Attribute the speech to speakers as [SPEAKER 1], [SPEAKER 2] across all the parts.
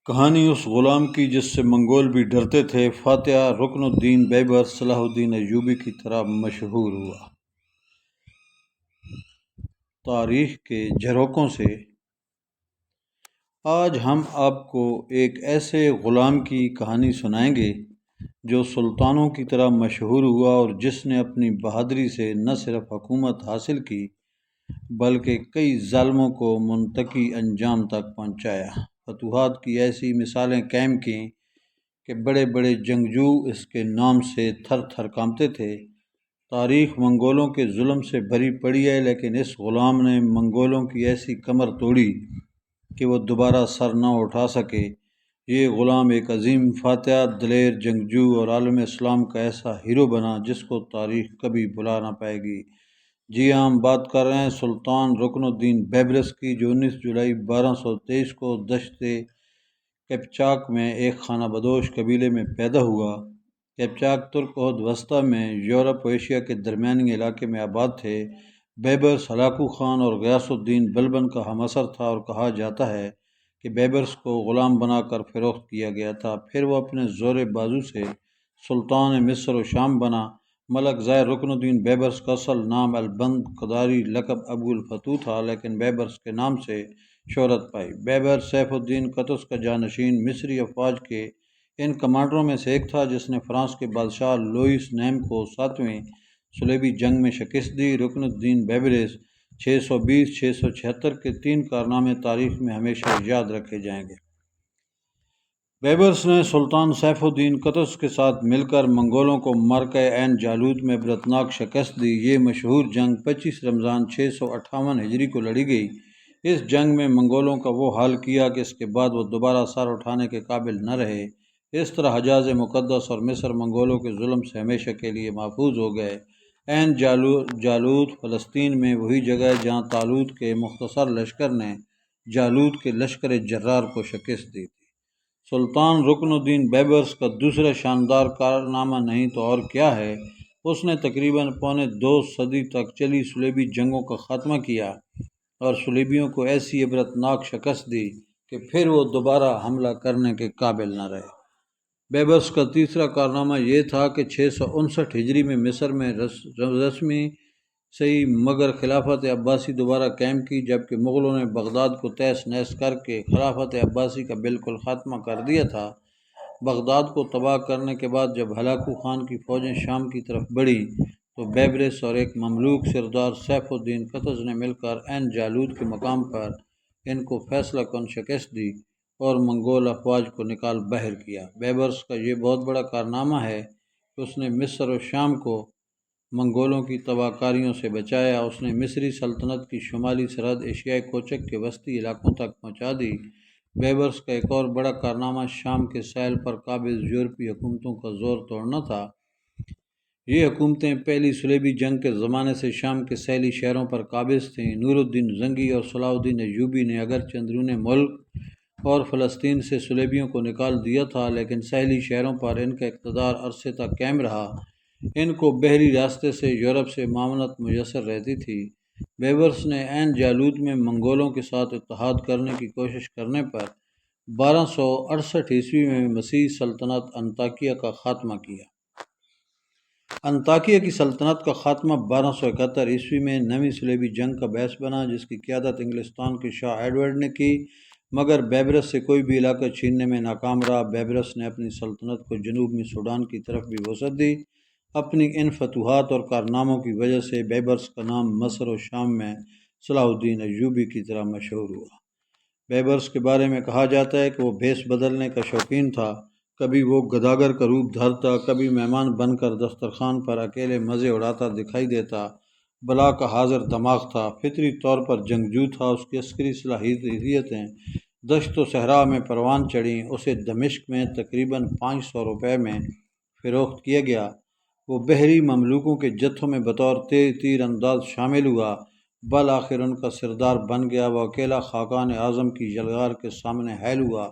[SPEAKER 1] کہانی اس غلام کی جس سے منگول بھی ڈرتے تھے۔ فاتحہ رکن الدین بیبر صلاح الدین ایوبی کی طرح مشہور ہوا۔ تاریخ کے جھروکوں سے آج ہم آپ کو ایک ایسے غلام کی کہانی سنائیں گے جو سلطانوں کی طرح مشہور ہوا اور جس نے اپنی بہادری سے نہ صرف حکومت حاصل کی بلکہ کئی ظالموں کو منطقی انجام تک پہنچایا۔ فتوحات کی ایسی مثالیں قائم کیں کہ بڑے بڑے جنگجو اس کے نام سے تھر تھر کانپتے تھے۔ تاریخ منگولوں کے ظلم سے بھری پڑی ہے، لیکن اس غلام نے منگولوں کی ایسی کمر توڑی کہ وہ دوبارہ سر نہ اٹھا سکے۔ یہ غلام ایک عظیم فاتح، دلیر جنگجو اور عالم اسلام کا ایسا ہیرو بنا جس کو تاریخ کبھی بھلا نہ پائے گی۔ جی ہاں، ہم بات کر رہے ہیں سلطان رکن الدین بیبرس کی، جو 19 جولائی 1223 کو دشت قپچاق میں ایک خانہ بدوش قبیلے میں پیدا ہوا۔ قپچاق ترک عہد وسطی میں یورپ و ایشیا کے درمیانی علاقے میں آباد تھے۔ بیبرس ہلاکو خان اور غیاث الدین بلبن کا ہم عصر تھا اور کہا جاتا ہے کہ بیبرس کو غلام بنا کر فروخت کیا گیا تھا۔ پھر وہ اپنے زور بازو سے سلطان مصر و شام بنا۔ ملک زاہر رکن الدین بیبرس کا اصل نام البند قداری لقب ابو الفتوح تھا، لیکن بیبرس کے نام سے شہرت پائی۔ بیبر سیف الدین قطز کا جانشین مصری افواج کے ان کمانڈروں میں سے ایک تھا جس نے فرانس کے بادشاہ لوئس نیم کو 7ویں صلیبی جنگ میں شکست دی۔ رکن الدین بیبرس 620-676 کے 3 کارنامے تاریخ میں ہمیشہ یاد رکھے جائیں گے۔ بیبرس نے سلطان سیف الدین قطز کے ساتھ مل کر منگولوں کو معرکہ عین جالوت میں عبرتناک شکست دی۔ یہ مشہور جنگ 25 رمضان 658 ہجری کو لڑی گئی۔ اس جنگ میں منگولوں کا وہ حال کیا کہ اس کے بعد وہ دوبارہ سر اٹھانے کے قابل نہ رہے۔ اس طرح حجاز مقدس اور مصر منگولوں کے ظلم سے ہمیشہ کے لیے محفوظ ہو گئے۔ عین جالوت فلسطین میں وہی جگہ ہے جہاں طالوت کے مختصر لشکر نے جالوت کے لشکر جرار کو شکست دی تھی۔ سلطان رکن الدین بیبرس کا دوسرا شاندار کارنامہ نہیں تو اور کیا ہے، اس نے تقریباً پونے 2 صدی تک چلی صلیبی جنگوں کا خاتمہ کیا اور صلیبیوں کو ایسی عبرتناک شکست دی کہ پھر وہ دوبارہ حملہ کرنے کے قابل نہ رہے۔ بیبرس کا تیسرا کارنامہ یہ تھا کہ 659 ہجری میں مصر میں رسمی صحیح مگر خلافت عباسی دوبارہ قائم کی، جبکہ مغلوں نے بغداد کو تہس نہس کر کے خلافت عباسی کا بالکل خاتمہ کر دیا تھا۔ بغداد کو تباہ کرنے کے بعد جب ہلاکو خان کی فوجیں شام کی طرف بڑھیں تو بیبرس اور ایک مملوک سردار سیف الدین قطز نے مل کر عین جالوت کے مقام پر ان کو فیصلہ کن شکست دی اور منگول افواج کو نکال بحر کیا۔ بیبرس کا یہ بہت بڑا کارنامہ ہے کہ اس نے مصر و شام کو منگولوں کی تباہ کاریوں سے بچایا۔ اس نے مصری سلطنت کی شمالی سرحد ایشیائے کوچک کے وسطی علاقوں تک پہنچا دی۔ بیبرس کا ایک اور بڑا کارنامہ شام کے ساحل پر قابض یورپی حکومتوں کا زور توڑنا تھا۔ یہ حکومتیں پہلی صلیبی جنگ کے زمانے سے شام کے ساحلی شہروں پر قابض تھیں۔ نور الدین زنگی اور صلاح الدین ایوبی نے اگرچہ اندرون ملک اور فلسطین سے صلیبیوں کو نکال دیا تھا، لیکن ساحلی شہروں پر ان کا اقتدار عرصے تک قائم رہا۔ ان کو بحری راستے سے یورپ سے معاونت میسر رہتی تھی۔ بیبرس نے عین جالوت میں منگولوں کے ساتھ اتحاد کرنے کی کوشش کرنے پر 1268 عیسوی میں مسیح سلطنت انطاکیہ کا خاتمہ کیا۔ انطاکیہ کی سلطنت کا خاتمہ 1271 عیسوی میں 9ویں صلیبی جنگ کا باعث بنا، جس کی قیادت انگلستان کے شاہ ایڈورڈ نے کی، مگر بیبرس سے کوئی بھی علاقہ چھیننے میں ناکام رہا۔ بیبرس نے اپنی سلطنت کو جنوب میں سوڈان کی طرف بھی وسعت دی۔ اپنی ان فتوحات اور کارناموں کی وجہ سے بیبرس کا نام مصر و شام میں صلاح الدین ایوبی کی طرح مشہور ہوا۔ بیبرس کے بارے میں کہا جاتا ہے کہ وہ بھیس بدلنے کا شوقین تھا۔ کبھی وہ گداگر کا روپ دھارتا، کبھی مہمان بن کر دسترخوان پر اکیلے مزے اڑاتا دکھائی دیتا۔ بلا کا حاضر دماغ تھا، فطری طور پر جنگجو تھا۔ اس کی عسکری صلاحیتیں دشت و صحرا میں پروان چڑھیں۔ اسے دمشق میں تقریباً 500 روپے میں فروخت کیا گیا۔ وہ بحری مملوکوں کے جتھوں میں بطور تیر انداز شامل ہوا، بالآخر ان کا سردار بن گیا۔ وہ اکیلا خاقان اعظم کی یلغار کے سامنے حائل ہوا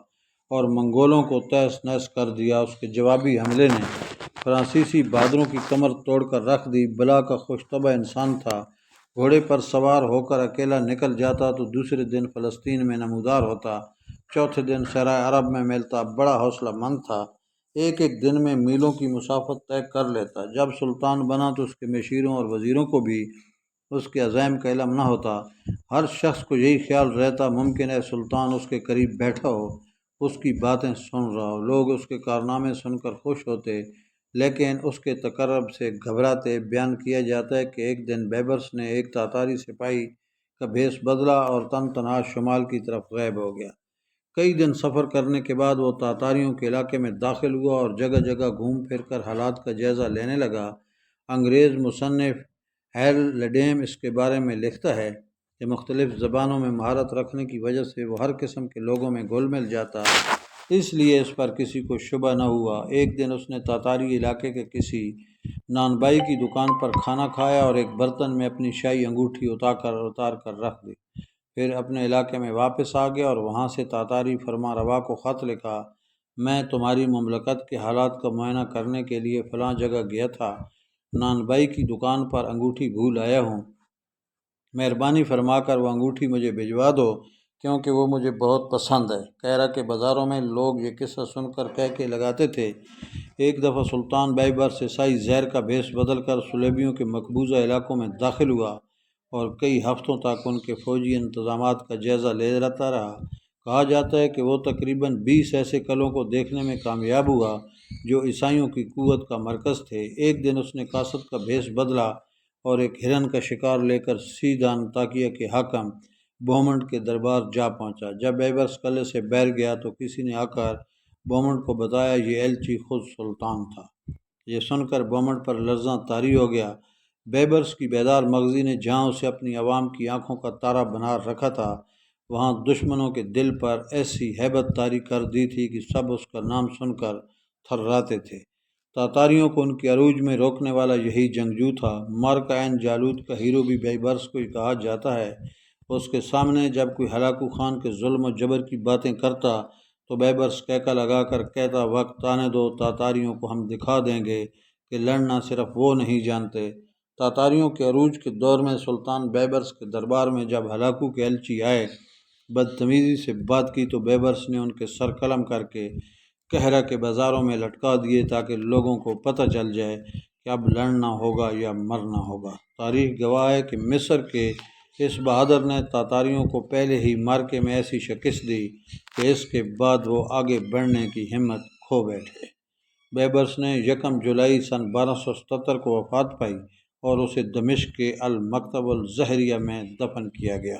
[SPEAKER 1] اور منگولوں کو تہس نہس کر دیا۔ اس کے جوابی حملے نے فرانسیسی بہادروں کی کمر توڑ کر رکھ دی۔ بلا کا خوش طبع انسان تھا، گھوڑے پر سوار ہو کر اکیلا نکل جاتا تو دوسرے دن فلسطین میں نمودار ہوتا۔ چوتھے دن سرائے عرب میں ملتا، بڑا حوصلہ مند تھا، ایک ایک دن میں میلوں کی مسافت طے کر لیتا۔ جب سلطان بنا تو اس کے مشیروں اور وزیروں کو بھی اس کے عزائم کا علم نہ ہوتا۔ ہر شخص کو یہی خیال رہتا ممکن ہے سلطان اس کے قریب بیٹھا ہو، اس کی باتیں سن رہا ہو۔ لوگ اس کے کارنامے سن کر خوش ہوتے لیکن اس کے تقرب سے گھبراتے۔ بیان کیا جاتا ہے کہ ایک دن بیبرس نے ایک تاتاری سپاہی کا بھیس بدلا اور تن تنہا شمال کی طرف غائب ہو گیا۔ کئی دن سفر کرنے کے بعد وہ تاتاریوں کے علاقے میں داخل ہوا اور جگہ جگہ گھوم پھر کر حالات کا جائزہ لینے لگا۔ انگریز مصنف ہیل لڈیم اس کے بارے میں لکھتا ہے کہ مختلف زبانوں میں مہارت رکھنے کی وجہ سے وہ ہر قسم کے لوگوں میں گھل مل جاتا، اس لیے اس پر کسی کو شبہ نہ ہوا۔ ایک دن اس نے تاتاری علاقے کے کسی نانبائی کی دکان پر کھانا کھایا اور ایک برتن میں اپنی شاہی انگوٹھی اتار کر رکھ دی۔ پھر اپنے علاقے میں واپس آ گیا اور وہاں سے تاتاری فرما روا کو خط لکھا، میں تمہاری مملکت کے حالات کا معائنہ کرنے کے لیے فلاں جگہ گیا تھا، نانبائی کی دکان پر انگوٹھی بھول آیا ہوں، مہربانی فرما کر وہ انگوٹھی مجھے بھجوا دو کیونکہ وہ مجھے بہت پسند ہے۔ کیرا کے بازاروں میں لوگ یہ قصہ سن کر کہکے لگاتے تھے۔ ایک دفعہ سلطان بیبرس عیسائی زہر کا بھیس بدل کر سلیبیوں کے مقبوضہ علاقوں میں داخل ہوا اور کئی ہفتوں تک ان کے فوجی انتظامات کا جائزہ لیتا رہا۔ کہا جاتا ہے کہ وہ تقریباً 20 ایسے قلعوں کو دیکھنے میں کامیاب ہوا جو عیسائیوں کی قوت کا مرکز تھے۔ ایک دن اس نے قاصد کا بھیس بدلا اور ایک ہرن کا شکار لے کر سیدھا انطاکیہ کے حاکم بومنڈ کے دربار جا پہنچا۔ جب بیبرس قلعے سے باہر گیا تو کسی نے آ کر بومنڈ کو بتایا یہ ایلچی خود سلطان تھا۔ یہ سن کر بومنڈ پر لرزاں طاری ہو گیا۔ بیبرس کی بیدار مغزی نے جہاں اسے اپنی عوام کی آنکھوں کا تارا بنا رکھا تھا وہاں دشمنوں کے دل پر ایسی ہیبت طاری کر دی تھی کہ سب اس کا نام سن کر تھرراتے تھے۔ تاتاریوں کو ان کے عروج میں روکنے والا یہی جنگجو تھا۔ مارکا عین جالوت کا ہیرو بھی بیبرس کو ہی کہا جاتا ہے۔ اس کے سامنے جب کوئی ہلاکو خان کے ظلم و جبر کی باتیں کرتا تو بیبرس کہکا لگا کر کہتا وقت آنے دو، تاتاریوں کو ہم دکھا دیں گے کہ لڑنا صرف وہ نہیں جانتے۔ تاتاریوں کے عروج کے دور میں سلطان بیبرس کے دربار میں جب ہلاکو کے ایلچی آئے بدتمیزی سے بات کی تو بیبرس نے ان کے سر قلم کر کے کہرا کے بازاروں میں لٹکا دیے تاکہ لوگوں کو پتہ چل جائے کہ اب لڑنا ہوگا یا مرنا ہوگا۔ تاریخ گواہ ہے کہ مصر کے اس بہادر نے تاتاریوں کو پہلے ہی مارکے میں ایسی شکست دی کہ اس کے بعد وہ آگے بڑھنے کی ہمت کھو بیٹھے۔ بیبرس نے 1 جولائی سن 1277 کو وفات پائی اور اسے دمشق کے المکتب الزہریہ میں دفن کیا گیا۔